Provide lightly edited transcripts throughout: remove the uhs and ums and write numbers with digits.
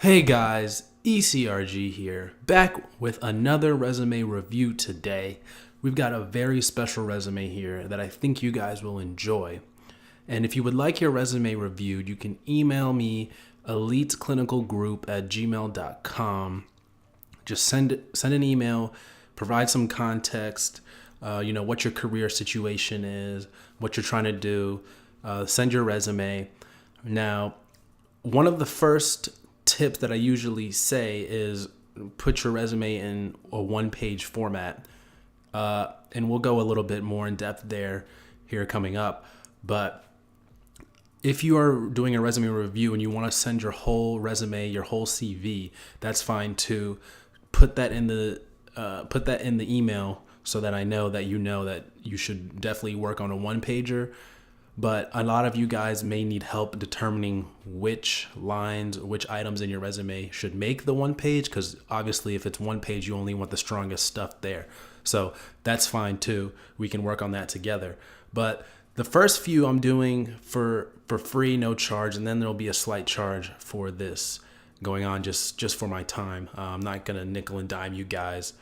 Hey guys, ECRG here, back with another resume review today. We've got a very special resume here that I think you guys will enjoy. And if you would like your resume reviewed, you can email me eliteclinicalgroup@gmail.com. Just send an email, provide some context, what your career situation is, what you're trying to do, send your resume. Now, one of the first tips that I usually say is put your resume in a one-page format. And we'll go a little bit more in depth there here coming up. But if you are doing a resume review and you want to send your whole resume, your whole CV, that's fine too. Put that in the email so that I know that you should definitely work on a one-pager. But a lot of you guys may need help determining which lines, which items in your resume should make the one page, because obviously if it's one page, you only want the strongest stuff there. So that's fine too. We can work on that together. But the first few I'm doing for free, no charge, and then there'll be a slight charge for this going on just for my time. I'm not going to nickel and dime you guys.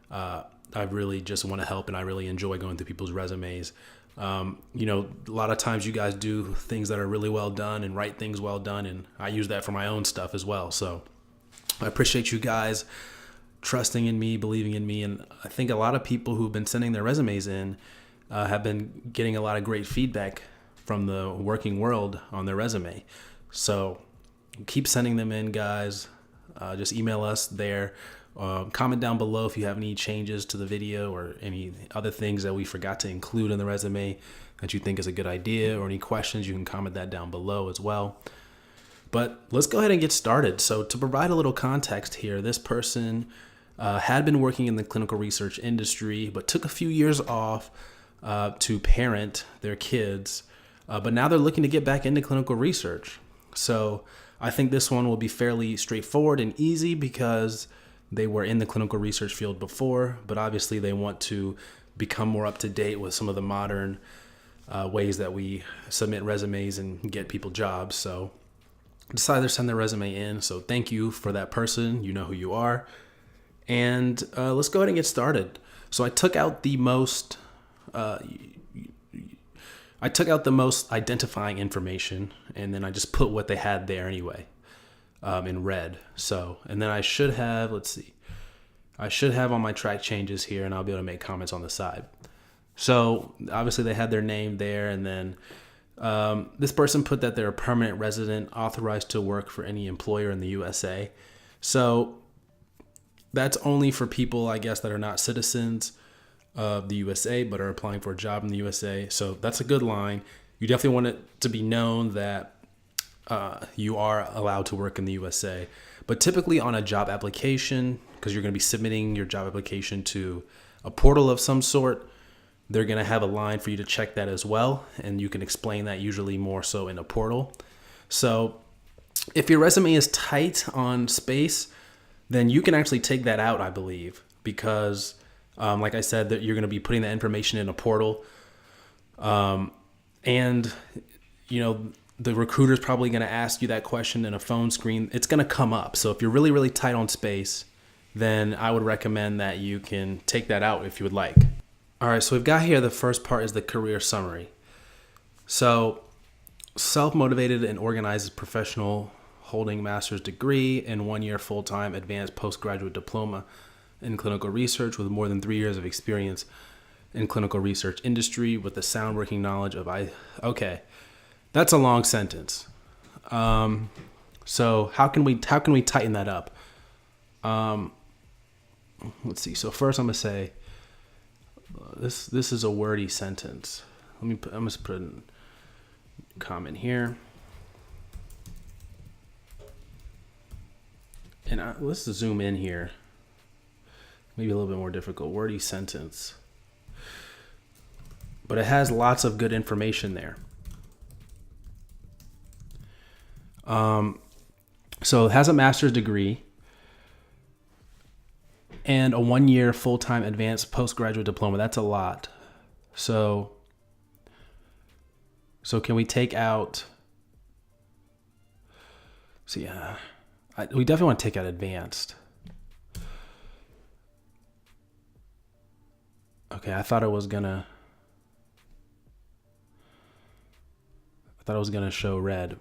I really just want to help, and I really enjoy going through people's resumes. A lot of times you guys do things that are really well done and write things well done, and I use that for my own stuff as well. So I appreciate you guys trusting in me, believing in me, and I think a lot of people who've been sending their resumes in have been getting a lot of great feedback from the working world on their resume. So keep sending them in, guys. Just email us there. Comment down below if you have any changes to the video or any other things that we forgot to include in the resume that you think is a good idea, or any questions. You can comment that down below as well. But let's go ahead and get started. So to provide a little context here, this person had been working in the clinical research industry, but took a few years off to parent their kids. But now they're looking to get back into clinical research. So I think this one will be fairly straightforward and easy because they were in the clinical research field before, but obviously they want to become more up to date with some of the modern ways that we submit resumes and get people jobs. So decided to send their resume in. So thank you for that person. You know who you are. And let's go ahead and get started. So I took out the most identifying information, and then I just put what they had there anyway. In red. So, and then I should have on my track changes here, and I'll be able to make comments on the side. So obviously they had their name there, and then this person put that they're a permanent resident authorized to work for any employer in the USA. So that's only for people, I guess, that are not citizens of the USA but are applying for a job in the USA. So that's a good line. You definitely want it to be known that you are allowed to work in the USA. But typically on a job application, because you're going to be submitting your job application to a portal of some sort, they're going to have a line for you to check that as well. And you can explain that usually more so in a portal. So if your resume is tight on space, then you can actually take that out, I believe, because like I said, that you're going to be putting that information in a portal. The recruiter's probably going to ask you that question in a phone screen. It's going to come up. So if you're really, really tight on space, then I would recommend that you can take that out if you would like. All right, so we've got here, the first part is the career summary. So self-motivated and organized professional holding master's degree and 1 year full-time advanced postgraduate diploma in clinical research with more than 3 years of experience in clinical research industry with a sound working knowledge of Okay. That's a long sentence. So how can we tighten that up? Let's see. So first I'm gonna say this is a wordy sentence. I'm gonna put a comment here, and let's zoom in here. Maybe a little bit more difficult. Wordy sentence, but it has lots of good information there. So it has a master's degree and a 1 year full-time advanced postgraduate diploma. That's a lot. So can we take out, We definitely want to take out advanced. Okay, I thought it was gonna show red.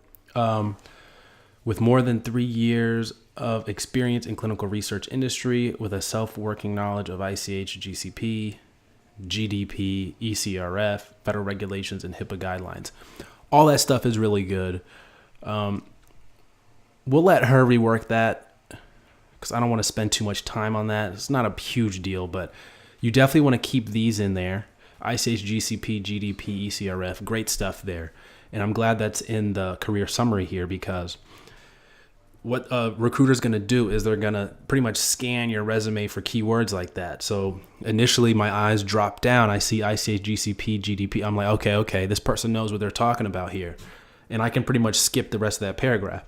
With more than 3 years of experience in clinical research industry, with a self-working knowledge of ICH, GCP, GDP, ECRF, federal regulations, and HIPAA guidelines. All that stuff is really good. We'll let her rework that because I don't want to spend too much time on that. It's not a huge deal, but you definitely want to keep these in there. ICH, GCP, GDP, ECRF, great stuff there. And I'm glad that's in the career summary here, because what a recruiter's going to do is they're going to pretty much scan your resume for keywords like that. So initially my eyes drop down. I see ICH, GCP, GDP. I'm like, okay, this person knows what they're talking about here. And I can pretty much skip the rest of that paragraph.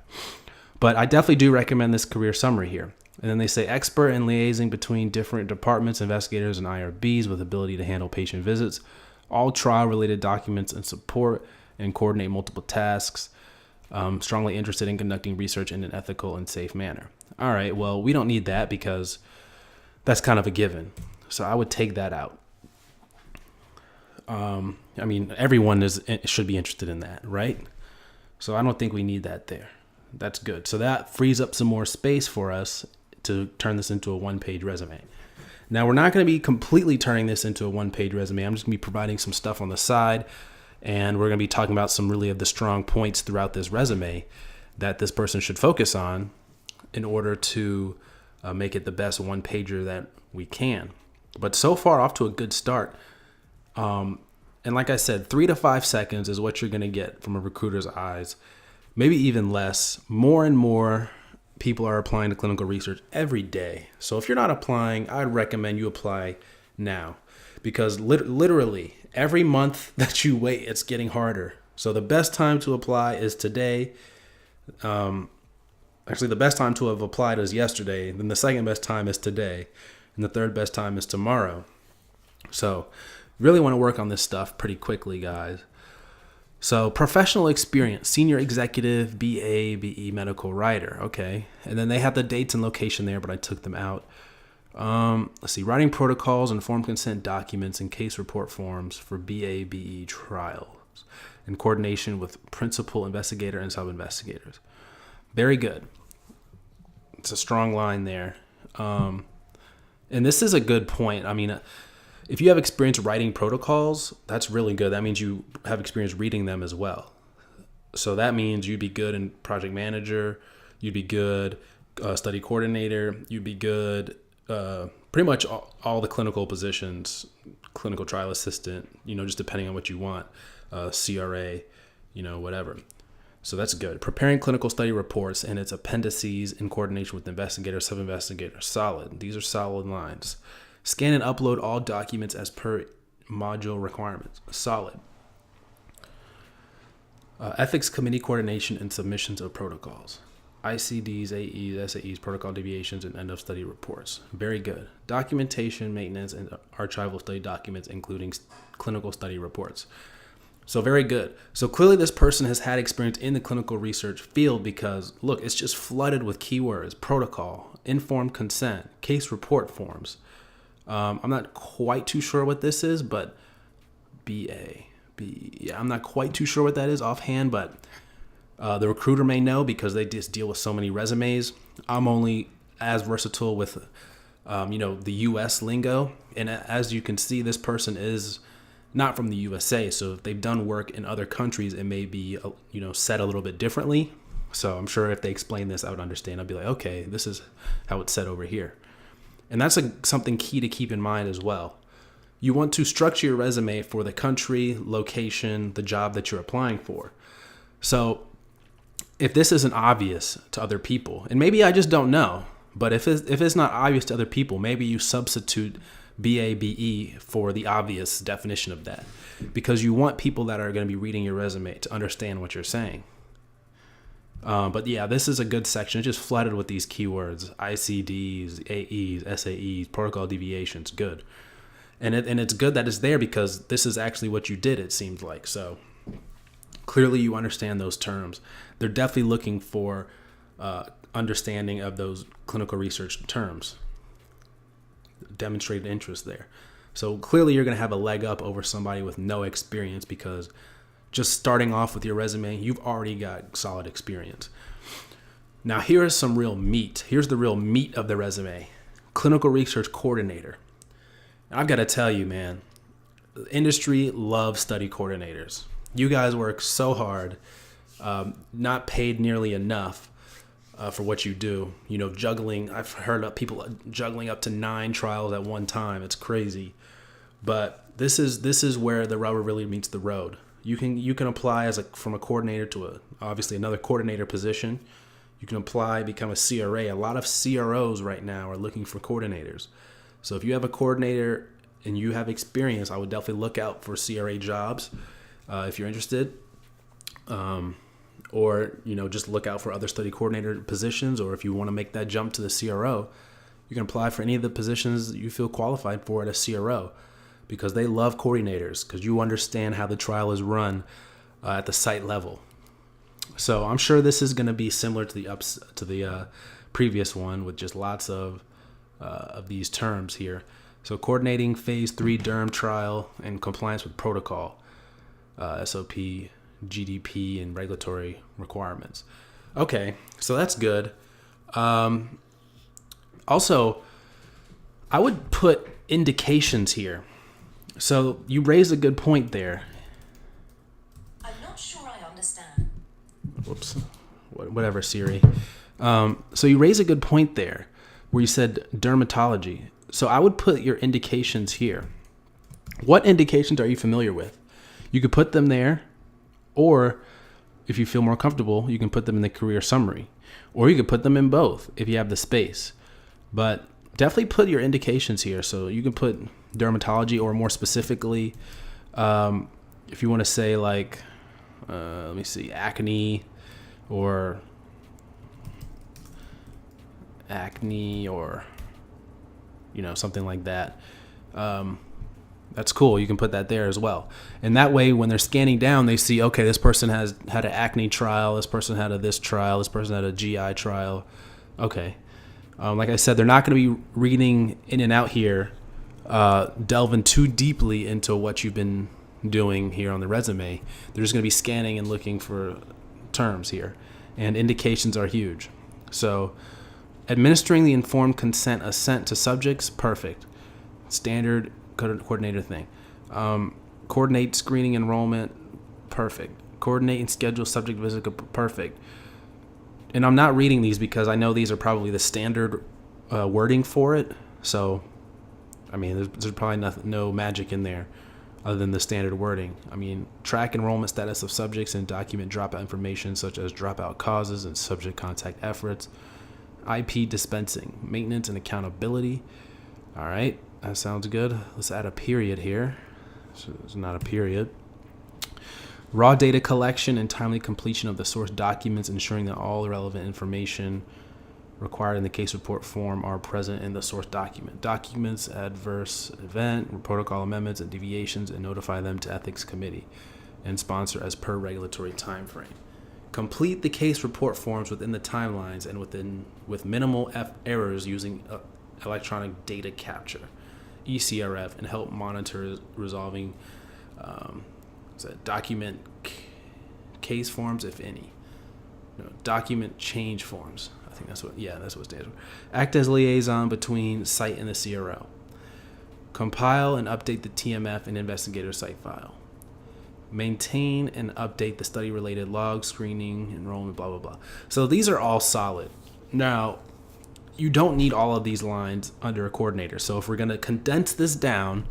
But I definitely do recommend this career summary here. And then they say expert in liaising between different departments, investigators, and IRBs with ability to handle patient visits, all trial-related documents and support and coordinate multiple tasks. Strongly interested in conducting research in an ethical and safe manner. All right, well, we don't need that because that's kind of a given. So I would take that out. I mean, everyone should be interested in that, right? So I don't think we need that there. That's good. So that frees up some more space for us to turn this into a one-page resume. Now, we're not going to be completely turning this into a one-page resume. I'm just going to be providing some stuff on the side. And we're going to be talking about some really of the strong points throughout this resume that this person should focus on in order to make it the best one-pager that we can. But so far, off to a good start. And like I said, 3 to 5 seconds is what you're going to get from a recruiter's eyes, maybe even less. More and more people are applying to clinical research every day. So if you're not applying, I'd recommend you apply now, because literally every month that you wait, it's getting harder. So the best time to apply is today. Actually, the best time to have applied is yesterday. Then the second best time is today. And the third best time is tomorrow. So really want to work on this stuff pretty quickly, guys. So professional experience, senior executive, BA, BE, medical writer. Okay. And then they have the dates and location there, but I took them out. Let's see, writing protocols, informed consent documents, and case report forms for BA, BE trials in coordination with principal investigator and sub-investigators. Very good. It's a strong line there. And this is a good point. I mean, if you have experience writing protocols, that's really good. That means you have experience reading them as well. So that means you'd be good in project manager, you'd be good study coordinator, you'd be good pretty much all the clinical positions, clinical trial assistant, just depending on what you want, CRA, whatever. So that's good. Preparing clinical study reports and its appendices in coordination with investigator, sub-investigator. Solid. These are solid lines. Scan and upload all documents as per module requirements. Solid. Ethics committee coordination and submissions of protocols. ICDs, AEs, SAEs, protocol deviations, and end of study reports. Very good. Documentation, maintenance, and archival study documents, including clinical study reports. So very good. So clearly this person has had experience in the clinical research field, because look, it's just flooded with keywords: protocol, informed consent, case report forms. I'm not quite too sure what this is, but I'm not quite too sure what that is offhand, but the recruiter may know because they just deal with so many resumes. I'm only as versatile with, the U.S. lingo. And as you can see, this person is not from the USA. So if they've done work in other countries, it may be, said a little bit differently. So I'm sure if they explain this, I would understand. I'd be like, okay, this is how it's said over here. And that's something key to keep in mind as well. You want to structure your resume for the country, location, the job that you're applying for. So if this isn't obvious to other people, and maybe I just don't know, but if it's not obvious to other people, maybe you substitute BABE for the obvious definition of that, because you want people that are going to be reading your resume to understand what you're saying. But yeah, this is a good section. It's just flooded with these keywords: ICDs, AEs, SAEs, protocol deviations. Good. And it's good that it's there, because this is actually what you did, it seems like. So clearly you understand those terms. They're definitely looking for understanding of those clinical research terms, demonstrated interest there. So clearly you're going to have a leg up over somebody with no experience, because just starting off with your resume, you've already got solid experience. Now here is some real meat. Here's the real meat of the resume. Clinical research coordinator. And I've got to tell you, man, the industry loves study coordinators. You guys work so hard, not paid nearly enough for what you do. You know, juggling. I've heard of people juggling up to 9 trials at one time. It's crazy. But this is where the rubber really meets the road. You can apply from a coordinator to obviously another coordinator position. You can apply, become a CRA. A lot of CROs right now are looking for coordinators. So if you have a coordinator and you have experience, I would definitely look out for CRA jobs if you're interested. Or, just look out for other study coordinator positions. Or if you want to make that jump to the CRO, you can apply for any of the positions that you feel qualified for at a CRO, because they love coordinators, because you understand how the trial is run at the site level. So I'm sure this is going to be similar to the previous one, with just lots of these terms here. So coordinating phase 3 derm trial and compliance with protocol, SOP, GDP, and regulatory requirements. Okay, so that's good. Also, I would put indications here. So you raised a good point there. I'm not sure I understand. Whoops. Whatever, Siri. So you raised a good point there where you said dermatology. So I would put your indications here. What indications are you familiar with? You could put them there, or if you feel more comfortable, you can put them in the career summary, or you could put them in both if you have the space. But definitely put your indications here. So you can put dermatology, or more specifically, if you want to say like, let me see, acne, or something like that. That's cool. You can put that there as well. And that way, when they're scanning down, they see, okay, this person has had an acne trial. This person had this trial. This person had a GI trial. Okay. Like I said, they're not going to be reading in and out here, delving too deeply into what you've been doing here on the resume. They're just going to be scanning and looking for terms here. And indications are huge. So administering the informed consent assent to subjects, perfect. Standard coordinator thing. Coordinate screening enrollment, perfect. Coordinate and schedule subject visit, perfect. And I'm not reading these because I know these are probably the standard wording for it. So, I mean, there's probably no magic in there other than the standard wording. I mean, track enrollment status of subjects and document dropout information such as dropout causes and subject contact efforts. IP dispensing, maintenance and accountability. All right, that sounds good. Let's add a period here. So it's not a period. Raw data collection and timely completion of the source documents, ensuring that all the relevant information required in the case report form are present in the source document. Documents, adverse event, protocol amendments, and deviations, and notify them to ethics committee and sponsor as per regulatory time frame. Complete the case report forms within the timelines and with minimal errors using electronic data capture, ECRF, and help monitor resolving document case forms, if any. No, document change forms. I think that's what it stands for. Act as liaison between site and the CRO. Compile and update the TMF and investigator site file. Maintain and update the study-related log, screening, enrollment, blah, blah, blah. So these are all solid. Now, you don't need all of these lines under a coordinator. So if we're going to condense this down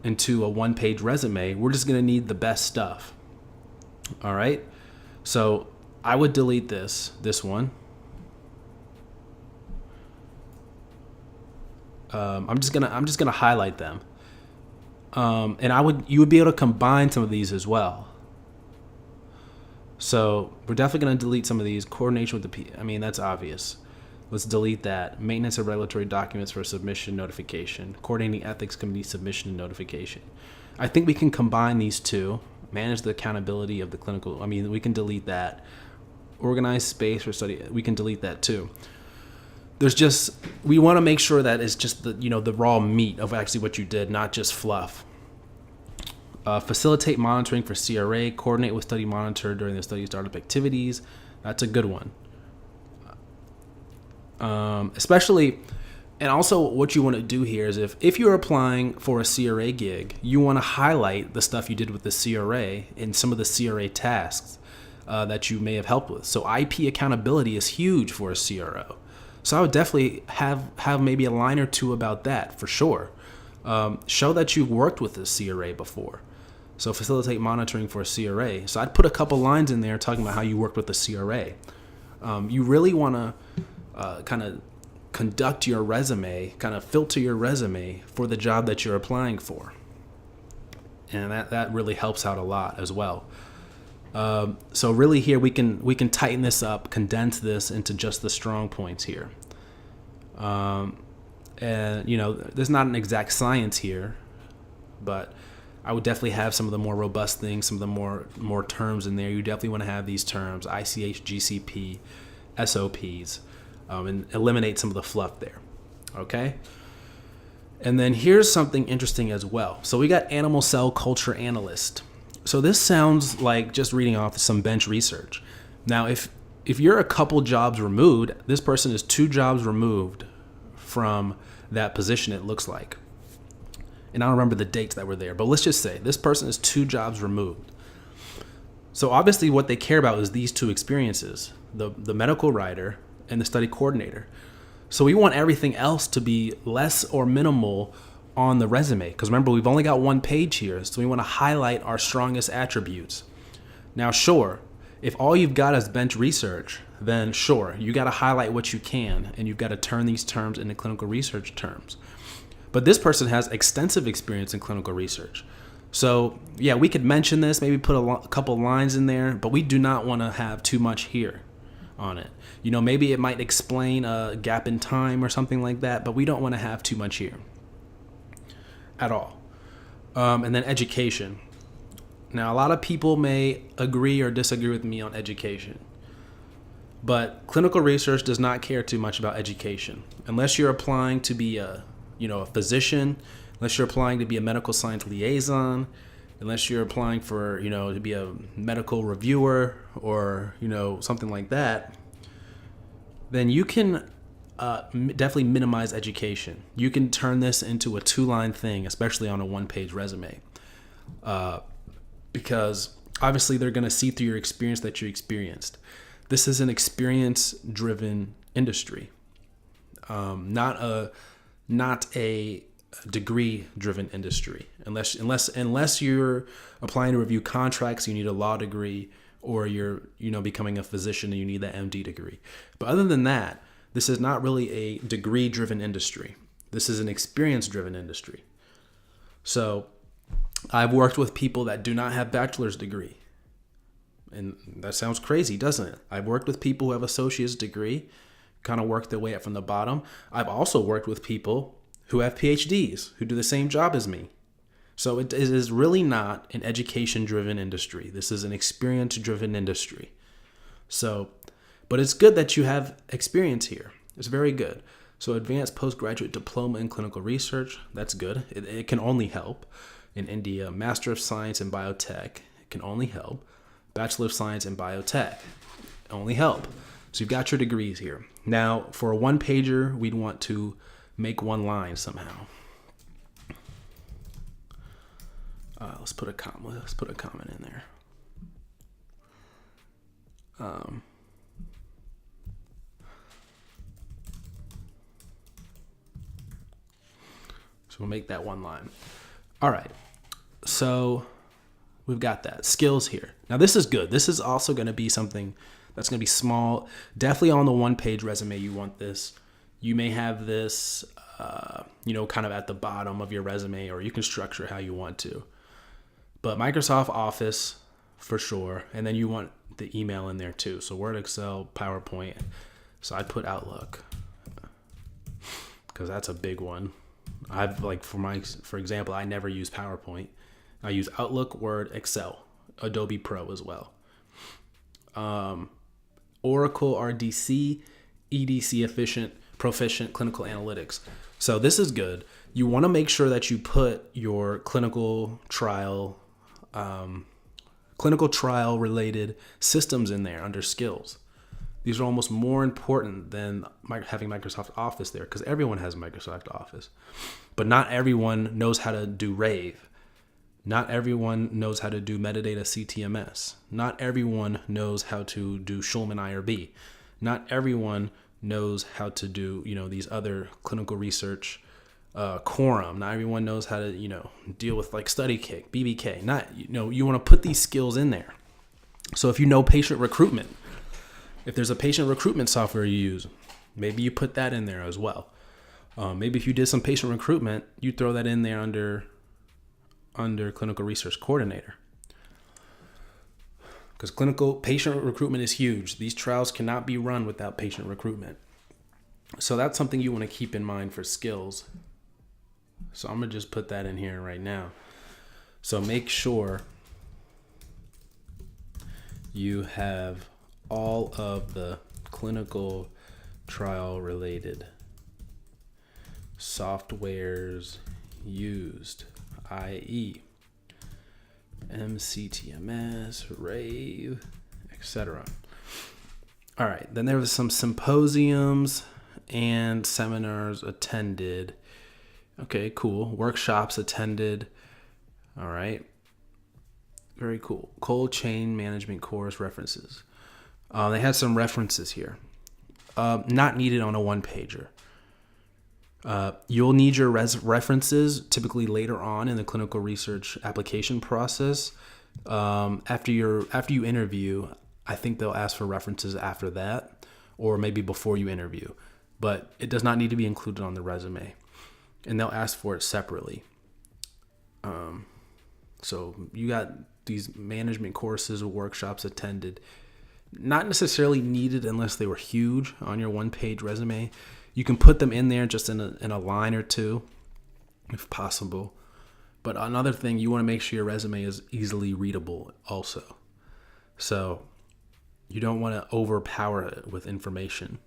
into a one-page resume, we're just going to need the best stuff. All right? So I would delete this one. I'm just gonna highlight them. And you would be able to combine some of these as well. So we're definitely going to delete some of these. Coordination with that's obvious. Let's delete that. Maintenance of regulatory documents for submission notification. Coordinating ethics committee submission and notification. I think we can combine these two. Manage the accountability of the clinical. We can delete that. organized space for study. We can delete that too. We want to make sure that it's just the raw meat of actually what you did, not just fluff. Facilitate monitoring for CRA, coordinate with study monitor during the study startup activities. That's a good one. Especially, and also what you want to do here is if you're applying for a CRA gig, you want to highlight the stuff you did with the CRA and some of the CRA tasks that you may have helped with. So IP accountability is huge for a CRO. So I would definitely have maybe a line or two about that for sure. Show that you've worked with the CRA before. So facilitate monitoring for a CRA. So I'd put a couple lines in there talking about how you worked with the CRA. You really want to kind of conduct your resume, kind of filter your resume for the job that you're applying for. And that really helps out a lot as well. So really here we can tighten this up, condense this into just the strong points here. And there's not an exact science here, but I would definitely have some of the more robust things, some of the more terms in there. You definitely want to have these terms, ICH, GCP, SOPs, and eliminate some of the fluff there. Okay? And then here's something interesting as well. So we got animal cell culture analyst. So this sounds like just reading off some bench research. Now, if you're a couple jobs removed, this person is 2 jobs removed from that position, it looks like. And I don't remember the dates that were there, but let's just say this person is 2 jobs removed. So obviously what they care about is these 2 experiences, the medical writer and the study coordinator. So we want everything else to be less or minimal on the resume, because remember, we've only got 1 page here, so we want to highlight our strongest attributes. Now, sure, if all you've got is bench research, then sure, you got to highlight what you can, and you've got to turn these terms into clinical research terms. But this person has extensive experience in clinical research. So yeah, we could mention this, maybe put a couple lines in there, but we do not want to have too much here on it. Maybe it might explain a gap in time or something like that, but we don't want to have too much here at all. And then education. Now, a lot of people may agree or disagree with me on education, but clinical research does not care too much about education. Unless you're applying to be a physician, unless you're applying to be a medical science liaison, unless you're applying for, to be a medical reviewer or, something like that, then you can definitely minimize education. You can turn this into a 2-line thing, especially on a 1-page resume. Because obviously they're going to see through your experience that you experienced. This is an experience-driven industry, not a degree-driven industry. Unless you're applying to review contracts, you need a law degree, or you're becoming a physician and you need that MD degree. But other than that, this is not really a degree-driven industry. This is an experience-driven industry. So I've worked with people that do not have bachelor's degree. And that sounds crazy, doesn't it? I've worked with people who have associate's degree, kind of worked their way up from the bottom. I've also worked with people who have PhDs, who do the same job as me. So it is really not an education-driven industry. This is an experience-driven industry. So, but it's good that you have experience here. It's very good. So advanced postgraduate diploma in clinical research, that's good. It can only help. In India, Master of Science in Biotech, it can only help. Bachelor of Science in Biotech, only help. So you've got your degrees here. Now, for a 1-pager, we'd want to make 1 line somehow. Let's put a comment in there. So we'll make that 1 line. All right. So we've got that. Skills here. Now this is good. This is also going to be something that's going to be small. Definitely on the 1-page resume you want this. You may have this, kind of at the bottom of your resume, or you can structure how you want to. But Microsoft Office for sure. And then you want the email in there too. So Word, Excel, PowerPoint. So I'd put Outlook because that's a big one. For example, I never use PowerPoint. I use Outlook, Word, Excel, Adobe Pro as well. Oracle RDC, EDC Proficient Clinical Analytics. So this is good. You want to make sure that you put your clinical trial related systems in there under skills. These are almost more important than having Microsoft Office there, because everyone has Microsoft Office. But not everyone knows how to do Rave. Not everyone knows how to do metadata CTMS. Not everyone knows how to do Schulman IRB. Not everyone knows how to do, these other clinical research quorum. Not everyone knows how to, deal with like StudyKick, BBK. You want to put these skills in there. So if you know patient recruitment, if there's a patient recruitment software you use, maybe you put that in there as well. Maybe if you did some patient recruitment, you throw that in there under clinical research coordinator. Because patient recruitment is huge. These trials cannot be run without patient recruitment. So that's something you want to keep in mind for skills. So I'm going to just put that in here right now. So make sure you have all of the clinical trial related softwares used, i.e. MCTMS, Rave, etc. All right, then there was some symposiums and seminars attended. Okay, cool. Workshops attended. All right. Very cool. Cold chain management course references. They had some references here. Not needed on a one-pager. You'll need your references typically later on in the clinical research application process. After you interview, I think they'll ask for references after that, or maybe before you interview. But it does not need to be included on the resume, and they'll ask for it separately. So you got these management courses or workshops attended. Not necessarily needed unless they were huge on your one-page resume. You can put them in there just in a line or two, if possible. But another thing, you want to make sure your resume is easily readable also. So you don't want to overpower it with information.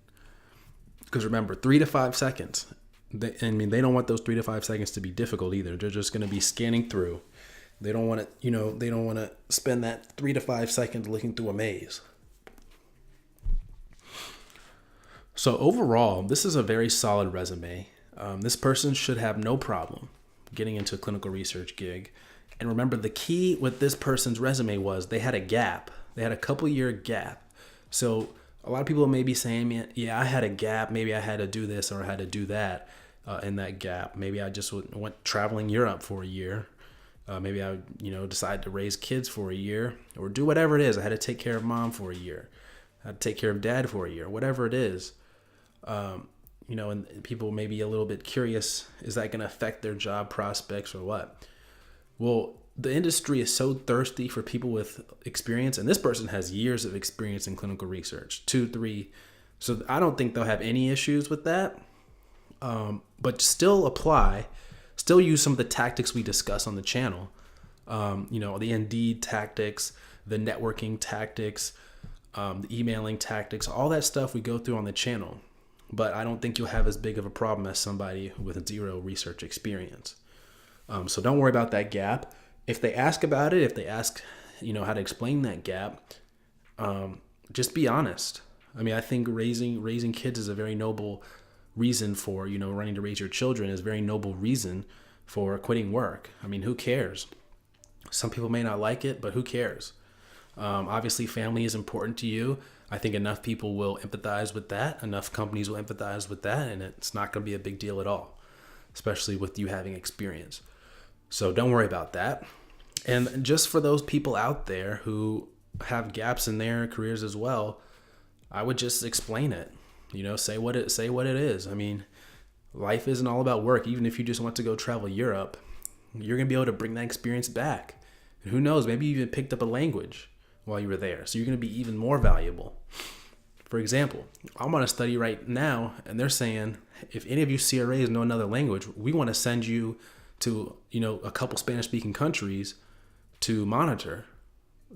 Because remember, 3 to 5 seconds. They don't want those 3 to 5 seconds to be difficult either. They're just going to be scanning through. They don't want to spend that 3 to 5 seconds looking through a maze. So overall, this is a very solid resume. This person should have no problem getting into a clinical research gig. And remember, the key with this person's resume was they had a gap. They had a couple-year gap. So a lot of people may be saying, yeah, I had a gap. Maybe I had to do this or I had to do that in that gap. Maybe I just went traveling Europe for a year. Maybe I, decided to raise kids for a year or do whatever it is. I had to take care of mom for a year. I had to take care of dad for a year, whatever it is. And people may be a little bit curious, is that going to affect their job prospects or what? Well, the industry is so thirsty for people with experience, and this person has years of experience in clinical research, 2, 3. So I don't think they'll have any issues with that. But still apply, still use some of the tactics we discuss on the channel. The Indeed tactics, the networking tactics, the emailing tactics, all that stuff we go through on the channel. But I don't think you'll have as big of a problem as somebody with 0 research experience. So don't worry about that gap. If they ask about it, if they ask, how to explain that gap, just be honest. I think raising kids is a very noble reason for, running to raise your children is a very noble reason for quitting work. Who cares? Some people may not like it, but who cares? Obviously, family is important to you. I think enough people will empathize with that. Enough companies will empathize with that, and it's not going to be a big deal at all, especially with you having experience. So don't worry about that. And just for those people out there who have gaps in their careers as well, I would just explain it. Say what it is. Life isn't all about work. Even if you just want to go travel Europe, you're going to be able to bring that experience back. And who knows, maybe you even picked up a language while you were there. So you're going to be even more valuable. For example, I'm on a study right now, and they're saying, if any of you CRAs know another language, we want to send you to, a couple Spanish-speaking countries to monitor.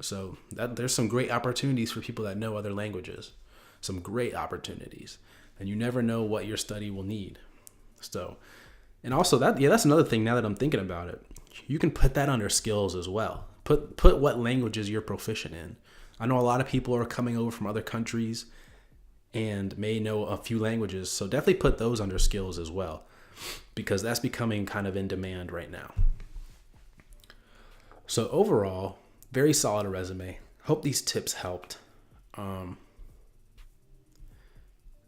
So there's some great opportunities for people that know other languages. some great opportunities, and you never know what your study will need. So, and also that's another thing now that I'm thinking about it. You can put that under skills as well. Put what languages you're proficient in. I know a lot of people are coming over from other countries and may know a few languages, so definitely put those under skills as well, because that's becoming kind of in demand right now. So overall, very solid resume. Hope these tips helped.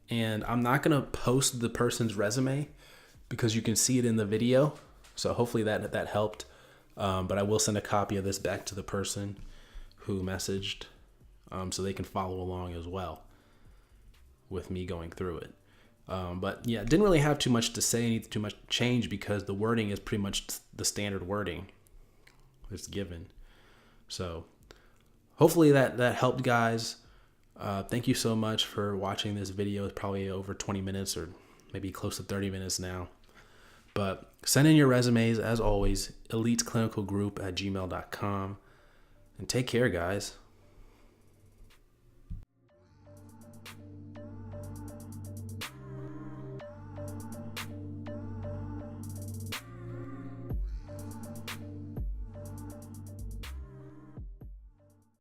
And I'm not going to post the person's resume because you can see it in the video. So hopefully that helped. But I will send a copy of this back to the person who messaged, so they can follow along as well with me going through it. But yeah, didn't really have too much to say, too much change, because the wording is pretty much the standard wording that's given. So hopefully that helped, guys. Thank you so much for watching this video. It's probably over 20 minutes or maybe close to 30 minutes now. But send in your resumes, as always, eliteclinicalgroup@gmail.com. And take care, guys.